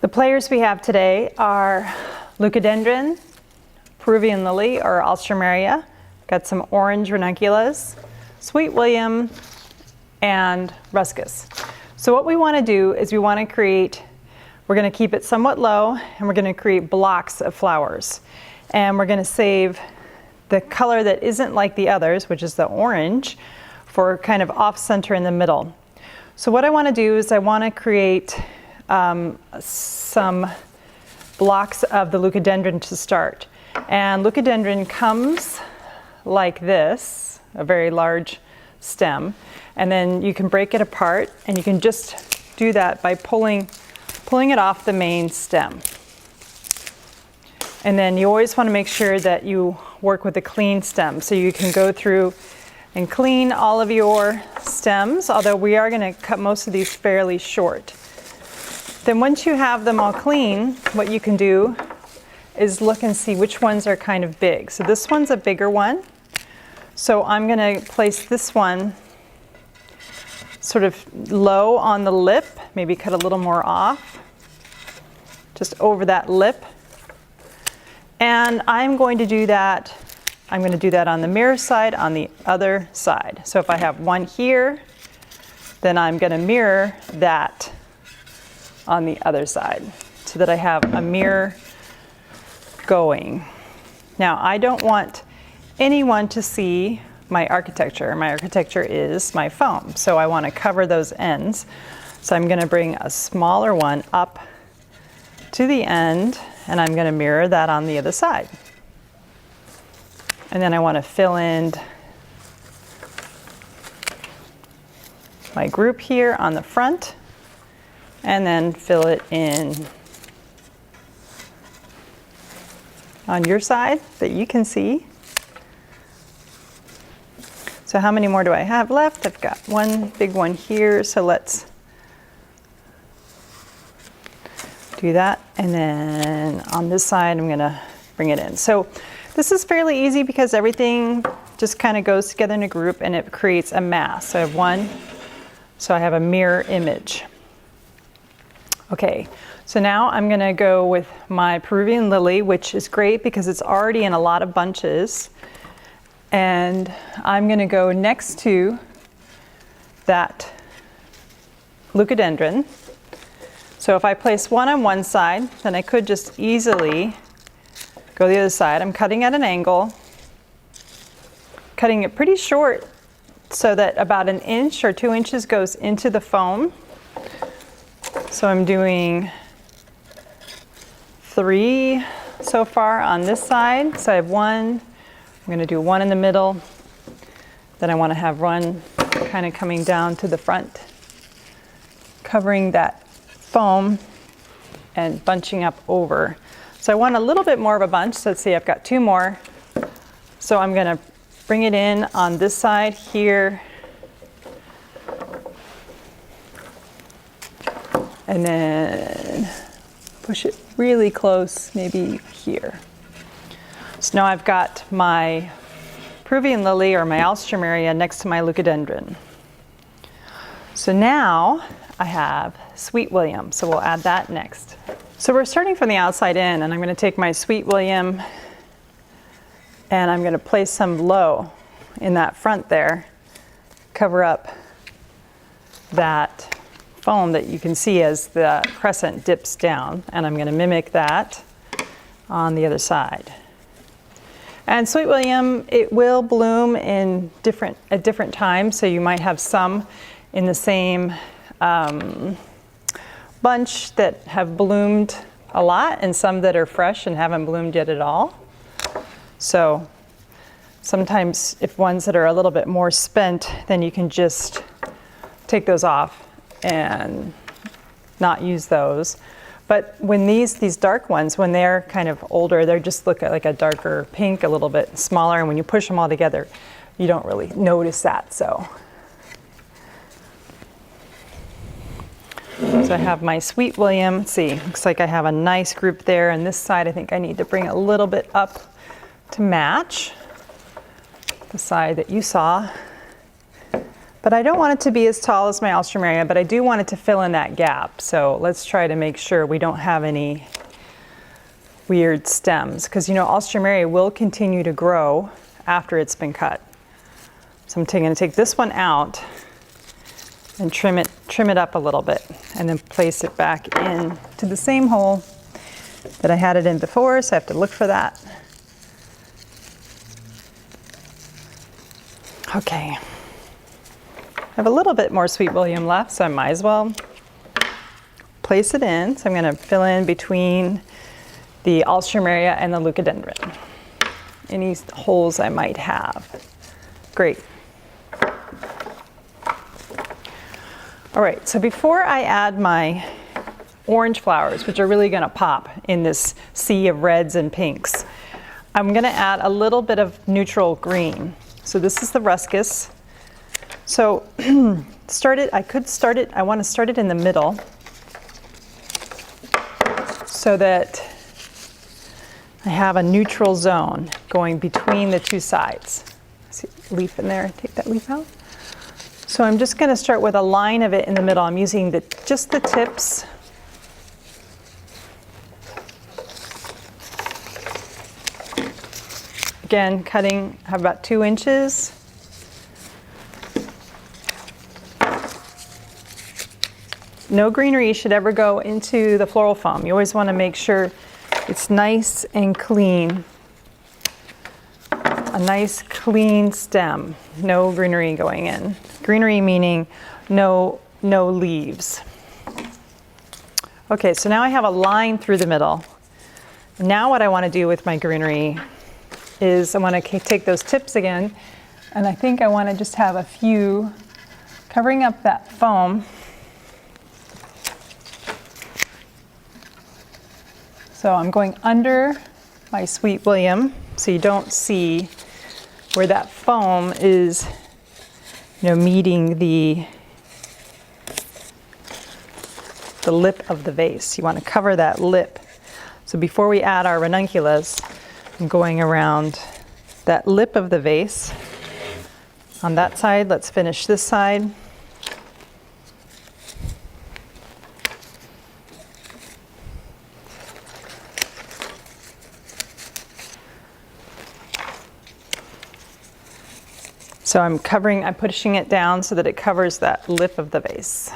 The players we have today are Leucadendron, Peruvian lily or Alstroemeria, got some orange ranunculus, Sweet William, and ruscus. So what we want to do is we're going to keep it somewhat low, and we're going to create blocks of flowers. And we're going to save the color that isn't like the others, which is the orange, for kind of off center in the middle. So what I want to do is I want to create some blocks of the Leucadendron to start. And Leucadendron comes like this, a very large stem, and then you can break it apart, and you can just do that by pulling it off the main stem. And then you always want to make sure that you work with a clean stem, so you can go through and clean all of your stems, although we are going to cut most of these fairly short. Then once you have them all clean, what you can do is look and see which ones are kind of big. So this one's a bigger one. So I'm going to place this one sort of low on the lip, maybe cut a little more off, just over that lip. And I'm going to do that on the mirror side, on the other side. So if I have one here, then I'm going to mirror that on the other side so that I have a mirror going. Now, I don't want anyone to see my architecture. My architecture is my foam, so I want to cover those ends. So I'm going to bring a smaller one up to the end, and I'm going to mirror that on the other side. And then I want to fill in my group here on the front, and then fill it in on your side that you can see. So how many more do I have left? I've got one big one here, so let's do that. And then on this side, I'm gonna bring it in. So this is fairly easy because everything just kind of goes together in a group and it creates a mass. So I have one, so I have a mirror image. Okay, so now I'm gonna go with my Peruvian lily, which is great because it's already in a lot of bunches. And I'm gonna go next to that Leucadendron. So if I place one on one side, then I could just easily go the other side. I'm cutting at an angle, cutting it pretty short so that about 1 inch or 2 inches goes into the foam. So I'm doing 3 so far on this side. So I have one, I'm going to do one in the middle. Then I want to have one kind of coming down to the front, covering that foam and bunching up over. So I want a little bit more of a bunch. So let's see, I've got 2 more. So I'm going to bring it in on this side here. And then push it really close, maybe here. So now I've got my Peruvian lily or my Alstroemeria next to my Leucadendron. So now I have Sweet William, so we'll add that next. So we're starting from the outside in, and I'm going to take my Sweet William and I'm going to place some low in that front there, cover up that foam that you can see as the crescent dips down, and I'm going to mimic that on the other side. And Sweet William, it will bloom at different times, so you might have some in the same bunch that have bloomed a lot and some that are fresh and haven't bloomed yet at all. So sometimes if ones that are a little bit more spent, then you can just take those off and not use those. But when these dark ones, when they're kind of older, they just look like a darker pink, a little bit smaller, and when you push them all together, you don't really notice that. So I have my Sweet William. Let's see, looks like I have a nice group there, and this side I think I need to bring a little bit up to match the side that you saw. But I don't want it to be as tall as my Alstroemeria, but I do want it to fill in that gap. So let's try to make sure we don't have any weird stems, because you know Alstroemeria will continue to grow after it's been cut. So I'm going to take this one out and trim it up a little bit, and then place it back in to the same hole that I had it in before, so I have to look for that. Okay. I have a little bit more Sweet William left, so I might as well place it in. So I'm going to fill in between the Alstroemeria and the Leucadendron. Any holes I might have. Great. All right, so before I add my orange flowers, which are really going to pop in this sea of reds and pinks, I'm going to add a little bit of neutral green. So this is the ruscus. So I want to start it in the middle so that I have a neutral zone going between the two sides. See a leaf in there, take that leaf out. So I'm just going to start with a line of it in the middle. I'm using just the tips. Again, cutting, I have about 2 inches. No greenery should ever go into the floral foam. You always want to make sure it's nice and clean. A nice clean stem. No greenery going in. Greenery meaning no leaves. Okay, so now I have a line through the middle. Now what I want to do with my greenery is I want to take those tips again, and I think I want to just have a few covering up that foam. So I'm going under my Sweet William so you don't see where that foam is, meeting the lip of the vase. You want to cover that lip. So before we add our ranunculus, I'm going around that lip of the vase. On that side, let's finish this side. So I'm pushing it down so that it covers that lip of the vase.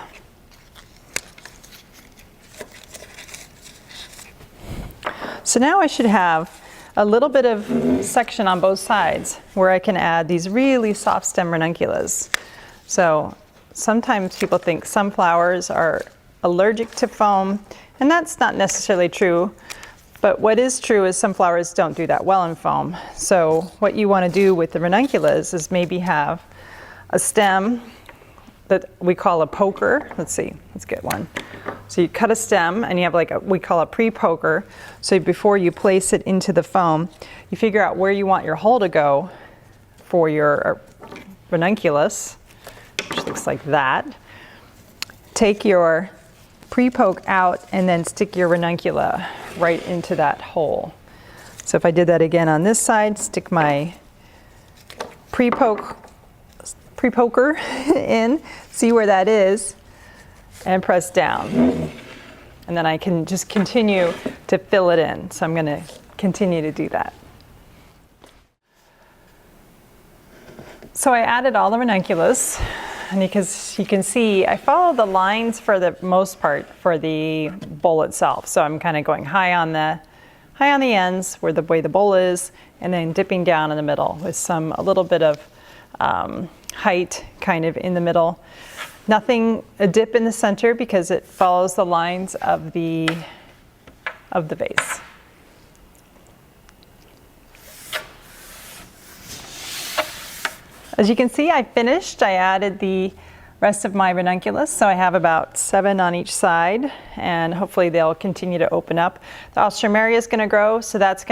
So now I should have a little bit of section on both sides where I can add these really soft stem ranunculus. So sometimes people think sunflowers are allergic to foam, and that's not necessarily true. But what is true is sunflowers don't do that well in foam. So what you want to do with the ranunculus is maybe have a stem that we call a poker. Let's get one. So you cut a stem and you have we call a pre-poker. So before you place it into the foam, you figure out where you want your hole to go for your ranunculus, which looks like that. Take your pre-poke out and then stick your ranuncula right into that hole. So if I did that again on this side, stick my pre-poker in, see where that is, and press down. And then I can just continue to fill it in. So I'm going to continue to do that. So I added all the ranunculus, and because you can see, I follow the lines for the most part for the bowl itself. So I'm kind of going high on the ends where the way the bowl is, and then dipping down in the middle with a little bit of height kind of in the middle. A dip in the center because it follows the lines of the vase. As you can see, I finished. I added the rest of my ranunculus, so I have about 7 on each side, and hopefully they'll continue to open up. The Alstroemeria is going to grow, so that's going